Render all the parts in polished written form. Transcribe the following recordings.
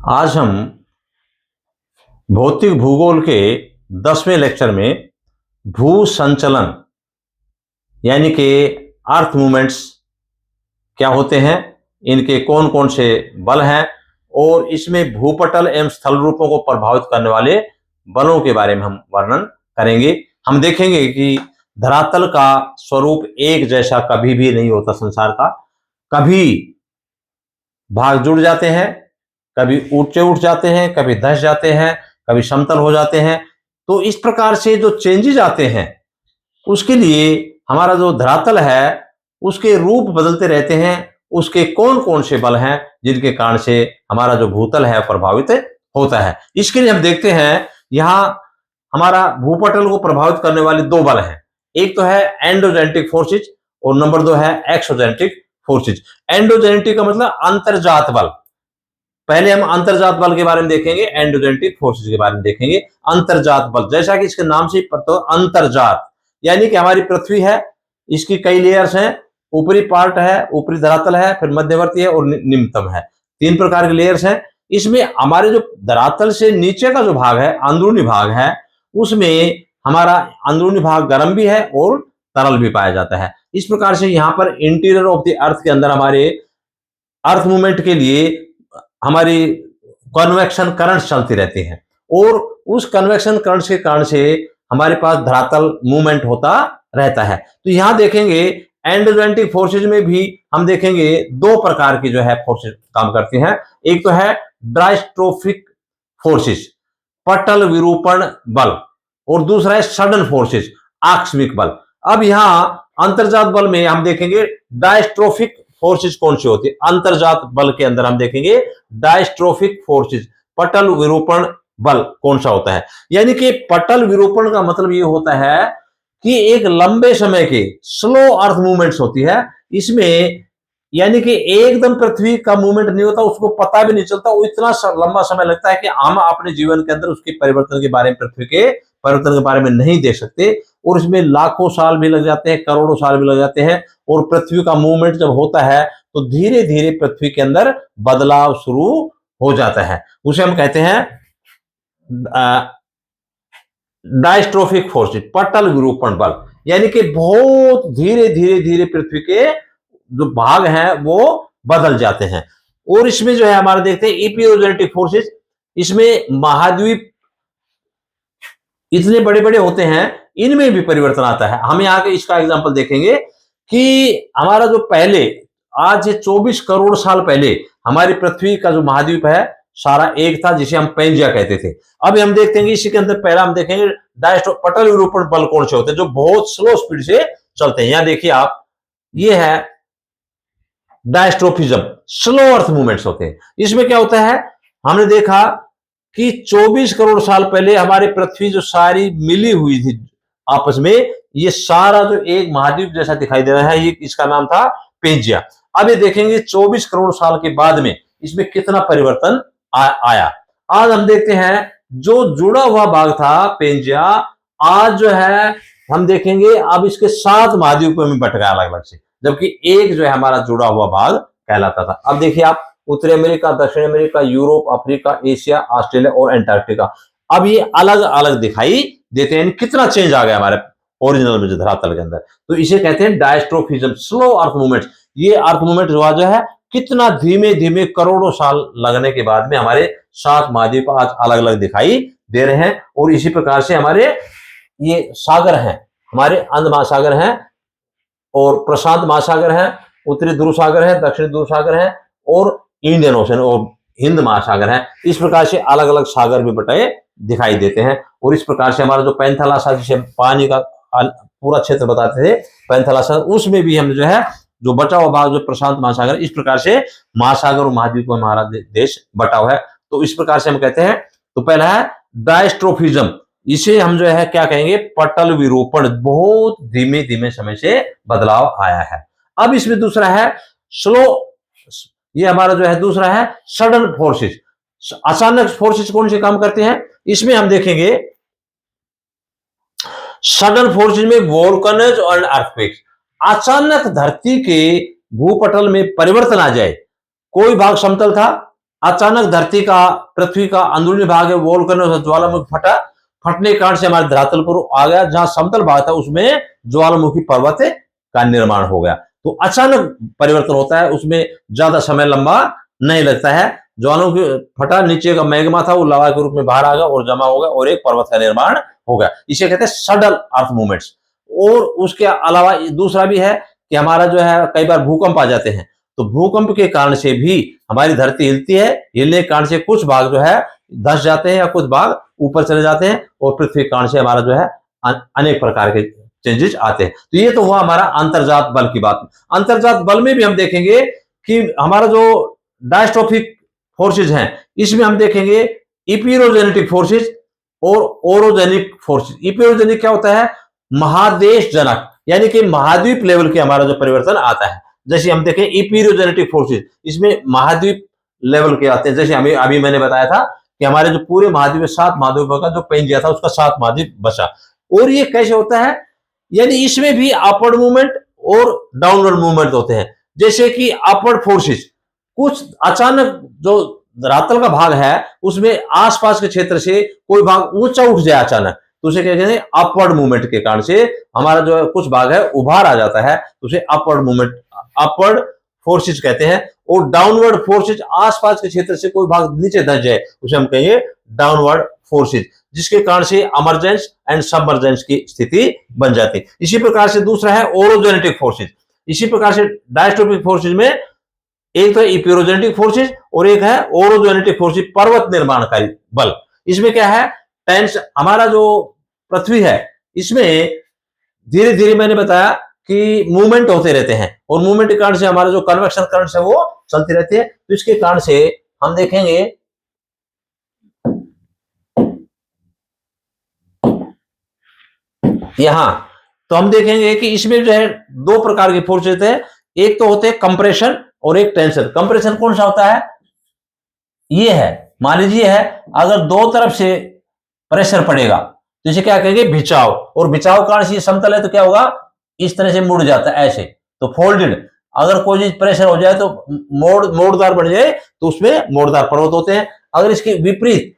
आज हम भौतिक भूगोल के 10वें लेक्चर में भू संचलन यानी कि अर्थ मूवमेंट्स क्या होते हैं, इनके कौन कौन से बल हैं और इसमें भूपटल एवं स्थल रूपों को प्रभावित करने वाले बलों के बारे में हम वर्णन करेंगे। हम देखेंगे कि धरातल का स्वरूप एक जैसा कभी भी नहीं होता संसार का। कभी भाग जुड़ जाते हैं, कभी ऊंचे उठ जाते हैं, कभी धंस जाते हैं, कभी समतल हो जाते हैं। तो इस प्रकार से जो चेंजेस आते हैं उसके लिए हमारा जो धरातल है उसके रूप बदलते रहते हैं। उसके कौन कौन से बल हैं जिनके कारण से हमारा जो भूतल है प्रभावित होता है। इसके लिए हम देखते हैं यहां हमारा भूपटल को प्रभावित करने वाले दो बल हैं। एक तो है एंडोजेनेटिक फोर्सेज और नंबर 2 है एक्सोजेनेटिक फोर्सेज। एंडोजेनेटिक का मतलब अंतर्जात बल। पहले हम अंतर्जात बल के बारे में देखेंगे, एंडोजेनेटिक फोर्सेज के बारे में देखेंगे। अंतर्जात बल जैसा कि इसके नाम से पता हो, अंतर्जात यानी कि हमारी पृथ्वी है, इसकी कई लेयर्स हैं। ऊपरी पार्ट है, ऊपरी धरातल है, फिर मध्यवर्ती है और निम्नतम है। 3 प्रकार के लेयर्स हैं। इसमें हमारे जो धरातल से नीचे का जो भाग है, अंदरूनी भाग है, उसमें हमारा अंदरूनी भाग गर्म भी है और तरल भी पाया जाता है। इस प्रकार से यहाँ पर इंटीरियर ऑफ द अर्थ के अंदर हमारे अर्थ मूवमेंट के लिए हमारी कन्वेक्शन करंट चलती रहती हैं और उस कन्वेक्शन करंट के कारण से हमारे पास धरातल मूवमेंट होता रहता है। तो यहां देखेंगे एंडोजेनेटिक फोर्सेज में भी हम देखेंगे 2 प्रकार की जो है फोर्सेज काम करती हैं। एक तो है डायस्ट्रोफिक फोर्सेज, पटल विरूपण बल, और दूसरा है सडन फोर्सेज, आकस्मिक बल। अब यहां अंतर्जात बल में हम देखेंगे डायस्ट्रोफिक फोर्सेज कौन सी होती है। अंतर्जात बल के अंदर हम देखेंगे डायस्ट्रोफिक फोर्सेज, पटल विरूपण बल कौन सा होता है। यानी कि पटल विरूपण का मतलब ये होता है कि एक लंबे समय के स्लो अर्थ मूवमेंट्स होती है। इसमें यानी कि एकदम पृथ्वी का मूवमेंट नहीं होता, उसको पता भी नहीं चलता, वो इतना लंबा समय लगता है कि हम अपने जीवन के अंदर उसके परिवर्तन के बारे में, पृथ्वी के परिवर्तन के बारे में नहीं देख सकते। और इसमें लाखों साल भी लग जाते हैं, करोड़ों साल भी लग जाते हैं। और पृथ्वी का मूवमेंट जब होता है तो धीरे धीरे पृथ्वी के अंदर बदलाव शुरू हो जाता है। उसे हम कहते हैं डायस्ट्रोफिक फोर्सेज, पटल विरूपण बल। यानी कि बहुत धीरे धीरे धीरे पृथ्वी के जो भाग हैं वो बदल जाते हैं। और इसमें जो है हमारा देखते हैं इपियोजेनेटिक फोर्सेज। इसमें महाद्वीप इतने बड़े बड़े होते हैं, इनमें भी परिवर्तन आता है। हम यहाँ के इसका एग्जांपल देखेंगे कि हमारा जो पहले आज से 24 करोड़ साल पहले हमारी पृथ्वी का जो महाद्वीप है सारा एक था, जिसे हम पेंजिया कहते थे। अब हम देखते हैं इसी के अंदर पहला हम देखेंगे पटल विरूपण बल कौन से होते हैं जो बहुत स्लो स्पीड से चलते हैं। यहां देखिए आप, ये है डायस्ट्रोफिज्म, स्लो अर्थ मूवमेंट्स होते हैं। इसमें क्या होता है, हमने देखा कि 24 करोड़ साल पहले हमारी पृथ्वी जो सारी मिली हुई थी आपस में, ये सारा जो एक महाद्वीप जैसा दिखाई दे रहा है, ये इसका नाम था पेंजिया। अब ये देखेंगे 24 करोड़ साल के बाद में इसमें कितना परिवर्तन आया। आज हम देखते हैं जो जुड़ा हुआ भाग था पेंजिया, आज जो है हम देखेंगे अब इसके 7 महाद्वीपों में बट गया अलग अलग से, जबकि एक जो है हमारा जुड़ा हुआ भाग कहलाता था। अब देखिए आप, उत्तरी अमेरिका, दक्षिण America, Europe, Africa, Asia, Australia और एंटार्क्टिका, अब ये अलग अलग दिखाई देते हैं। कितना चेंज आ गया हमारे ओरिजिनल में जो धरातल के अंदर। तो इसे कहते हैं डायस्ट्रोफिज्म, स्लो अर्थ मूवमेंट। ये अर्थ मूवमेंट जो है कितना धीमे धीमे करोड़ों साल लगने के बाद में हमारे 7 महाद्वीप आज अलग अलग दिखाई दे रहे हैं। और इसी प्रकार से हमारे ये सागर हैं, हमारे अंध महासागर हैं और प्रशांत महासागर है, उत्तरी ध्रुव सागर है, दक्षिणी ध्रुव सागर है और इंडियन ओशन और हिंद महासागर है। इस प्रकार से अलग अलग सागर भी बटाए दिखाई देते हैं। और इस प्रकार से हमारा जो पैंथालासा, जिसे पानी का पूरा क्षेत्र बताते थे पैंथालासा, उसमें भी हम जो है जो बचा हुआ भाग जो प्रशांत महासागर, इस प्रकार से महासागर और महाद्वीप में हमारा देश बटा हुआ है। तो इस प्रकार से हम कहते हैं, तो पहला है डायस्ट्रोफिज्म, इसे हम जो है क्या कहेंगे, पटल विरूपण, बहुत धीमे धीमे समय से बदलाव आया है। अब इसमें दूसरा है स्लो, ये हमारा जो है दूसरा है सडन फोर्सेज। अचानक फोर्सेज कौन से काम करते हैं, इसमें हम देखेंगे सडन फोर्सेज में वोल्केनोज और अर्थक्वेक्स। अचानक धरती के भूपटल में परिवर्तन आ जाए, कोई भाग समतल था अचानक धरती का, पृथ्वी का अंदरूनी भाग है वोल्केनो ज्वालामुखी फटा, फटने के कारण से हमारे धरातल पर आ गया, जहां समतल भाग था उसमें ज्वालामुखी पर्वत का निर्माण हो गया। तो अचानक परिवर्तन होता है, उसमें ज्यादा समय लंबा नहीं लगता है। ज्वालामुखी फटा, नीचे का मैग्मा था वो लावा के रूप में बाहर आ गया और जमा हो गया और एक पर्वत का निर्माण हो गया। इसे कहते हैं सडन अर्थ मूवमेंट्स। और उसके अलावा दूसरा भी है कि हमारा जो है कई बार भूकंप आ जाते हैं, तो भूकंप के कारण से भी हमारी धरती हिलती है, हिलने के कारण से कुछ भाग जो है धस जाते हैं या कुछ भाग ऊपर चले जाते हैं, और पृथ्वी के कारण से हमारा जो है अनेक प्रकार के चेंजेस आते हैं। तो ये तो हुआ हमारा अंतर्जात बल की बात। अंतर्जात बल में भी हम देखेंगे कि हमारा जो डायस्ट्रोफिक फोर्सेज हैं, इसमें हम देखेंगे इपीरोजेनेटिक फोर्सेज और ओरोजेनिक फोर्सेज। इपीरोजेनिक क्या होता है? महादेश जनक, यानी कि महाद्वीप लेवल के हमारा जो परिवर्तन आता है। जैसे हम देखें इपीरोजेनेटिक फोर्सेज, इसमें महाद्वीप लेवल के आते हैं। जैसे अभी मैंने बताया था कि हमारे जो पूरे महाद्वीप में 7 महाद्वीपों का जो पेंजिया था उसका 7 महाद्वीप बचा। और ये कैसे होता है? यानी इसमें भी अपवर्ड मूवमेंट और डाउनवर्ड मूवमेंट होते हैं। जैसे कि अपवर्ड फोर्सेज, कुछ अचानक जो धरातल का भाग है उसमें आसपास के क्षेत्र से कोई भाग ऊंचा उठ जाए अचानक, तो उसे क्या कहते हैं? अपवर्ड मूवमेंट के कारण से हमारा जो कुछ भाग है उभार आ जाता है, तो उसे अपवर्ड मूवमेंट, अपवर्ड फोर्सेज कहते हैं। और डाउनवर्ड फोर्सेज, आसपास के क्षेत्र से कोई भाग नीचे धंस जाए उसे हम कहेंगे डाउनवर्ड फोर्सेज, जिसके कारण से अमरजेंस एंड सबमर्जेंस की स्थिति बन जाती है। इसी प्रकार से दूसरा है ओरोजेनेटिक फोर्सेज। इसी प्रकार से डायस्ट्रोफिक फोर्सेज में एक तो इपीरोजेनेटिक फोर्सेज और एक है ओरोजेनेटिक फोर्सेज, पर्वत निर्माणकारी बल। इसमें क्या है? टेंस, हमारा जो पृथ्वी है इसमें धीरे धीरे मैंने बताया कि मूवमेंट होते रहते हैं, और मूवमेंट के कारण से हमारा जो कन्वेक्शन करंट है वो चलती रहती है। तो इसके कारण से हम देखेंगे यहां, तो हम देखेंगे कि इसमें जो है 2 प्रकार के फोर्सेज है। एक तो होते हैं कंप्रेशन और एक टेंशन। कंप्रेशन कौन सा होता है? ये है, मान लीजिए है, अगर दो तरफ से प्रेशर पड़ेगा तो इसे क्या कहेंगे? भिचाव। और भिचाव कारण से समतल है तो क्या होगा? इस तरह से मुड़ जाता है ऐसे, तो फोल्डेड। अगर कोई चीज प्रेशर हो जाए तो मोड़दार बन जाए तो उसमें मोड़दार पर्वत होते हैं। अगर इसके विपरीत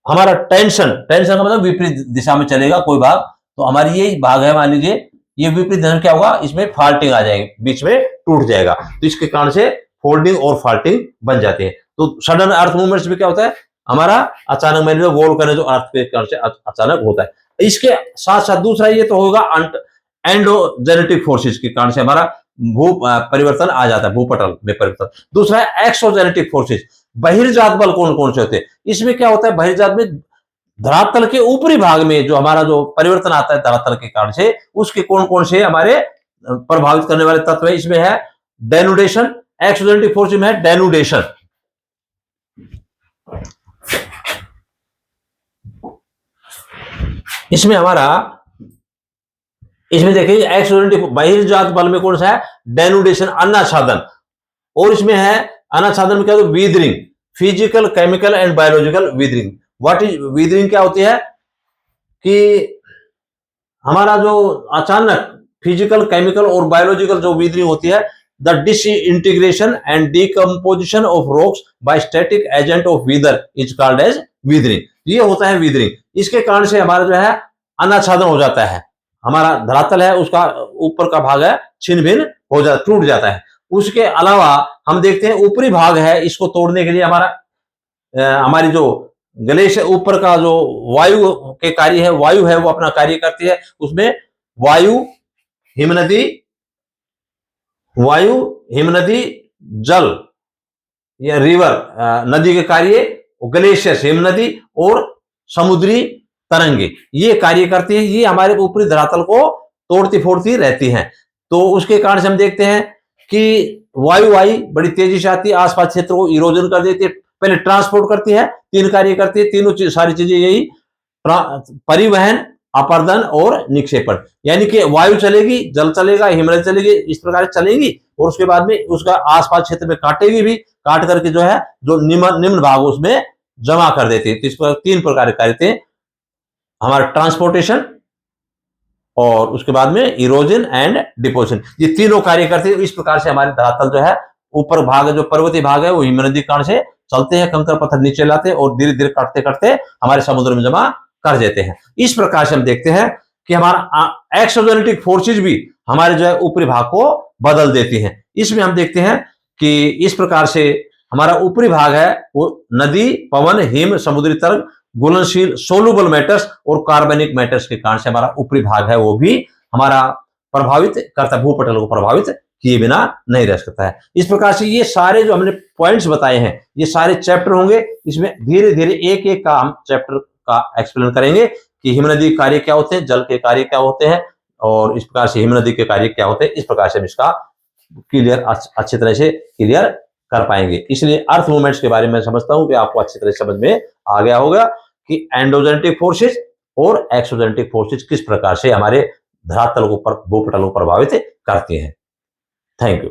हमारा टेंशन, टेंशन का मतलब विपरीत दिशा में चलेगा कोई भाग, तो हमारी ये भाग है, मान लीजिए ये विपरीत दिशा में क्या होगा? इसमें फाल्टिंग आ जाएगी, बीच में टूट जाएगा, तो इसके कारण से फोल्डिंग और फाल्टिंग बन जाती है। तो सडन अर्थ मूवमेंट्स में क्या होता है? हमारा अचानक मैंने जो वोल्केनो जो अर्थ के कारण से अचानक होता है। इसके साथ साथ दूसरा ये तो होगा एंडोजेनेटिक फोर्सेज के कारण से हमारा भू परिवर्तन आ जाता है, भूपटल में परिवर्तन। दूसरा है एक्सोजेनेटिक फोर्सेज। बहिर्जात बल कौन कौन से होते हैं? इसमें क्या होता है? बहिर्जात में धरातल के ऊपरी भाग में जो हमारा जो परिवर्तन आता है धरातल के कारण से, उसके कौन कौन से हमारे प्रभावित करने वाले तत्व है? इसमें है डेनुडेशन। एक्सोजेनेटिक फोर्स में है डेनुडेशन। इसमें हमारा, इसमें देखिए एक्सोजेनेटिक बहिर्जात बल में कौन सा है? डेनुडेशन, अनाच्छादन। और इसमें है अनाच्छादन में क्या होता है? Weathering, physical, chemical and biological weathering. What is weathering? क्या होती है कि हमारा जो अचानक फिजिकल, केमिकल और बायोलॉजिकल जो वीदरिंग होती है, the disintegration and decomposition of rocks by static agent of weather is called as weathering. ये होता है वीदरिंग। इसके कारण से हमारा जो है अनाच्छादन हो जाता है, हमारा धरातल है उसका ऊपर का भाग है छिन्न भिन्न हो जाता, टूट जाता है। उसके अलावा हम देखते हैं ऊपरी भाग है, इसको तोड़ने के लिए हमारी जो ग्लेशियर ऊपर का जो वायु के कार्य है, वायु है वो अपना कार्य करती है। उसमें वायु, हिमनदी, जल या रिवर, नदी के कार्य, ग्लेशियर, हिमनदी और समुद्री तरंगे ये कार्य करती है। ये हमारे ऊपरी धरातल को तोड़ती फोड़ती रहती हैं। तो उसके कारण से हम देखते हैं कि वायु आई बड़ी तेजी से आती है, आसपास क्षेत्र को इरोजन कर देती है, पहले ट्रांसपोर्ट करती है, 3 कार्य करती है। तीनों सारी चीजें यही, परिवहन, अपर्दन और निक्षेपण। यानी कि वायु चलेगी, जल चलेगा, हिमनदी चलेगी, इस प्रकार चलेगी, और उसके बाद में उसका आसपास क्षेत्र में काटेगी भी, काट करके जो है जो निम्न भाग उसमें जमा कर देती है। तो इस पर 3 प्रकार के कार्य थे, हमारा ट्रांसपोर्टेशन और उसके बाद में इरोजन एंड डिपोजिशन। ये तीनों कार्य करते हैं। इस प्रकार से हमारे धरातल जो है ऊपर भाग जो पर्वतीय भाग है वो हिमनदी कारण से चलते हैं, कंकड़ पत्थर नीचे लाते हैं और धीरे धीरे काटते काटते हमारे समुद्र में जमा कर देते हैं। इस प्रकार से हम देखते हैं कि हमारा एक्सोजेनेटिक फोर्सेज भी हमारे जो है ऊपरी भाग को बदल देती हैं। इसमें हम देखते हैं कि इस प्रकार से हमारा ऊपरी भाग है वो नदी, पवन, हिम, समुद्री तरंग, घुलनशील सोलुबल मैटर्स और कार्बनिक मैटर्स के कारण से हमारा ऊपरी भाग है वो भी हमारा प्रभावित करता, भूपटल को प्रभावित किए बिना नहीं रह सकता है। इस प्रकार से ये सारे जो हमने पॉइंट्स बताए हैं ये सारे चैप्टर होंगे, इसमें धीरे धीरे एक एक का हम चैप्टर का एक्सप्लेन करेंगे कि हिमनदी के कार्य क्या होते हैं, जल के कार्य क्या होते हैं और इस प्रकार से हिमनदी के कार्य क्या होते हैं। इस प्रकार से हम इसका क्लियर अच्छी तरह से क्लियर कर पाएंगे। इसलिए अर्थ मूवमेंट्स के बारे में समझता हूं कि आपको अच्छी तरह समझ में आ गया होगा कि एंडोजेनेटिक फोर्सेज और एक्सोजेनेटिक फोर्सेज किस प्रकार से हमारे धरातल को भूपटल को प्रभावित करती हैं। Thank you.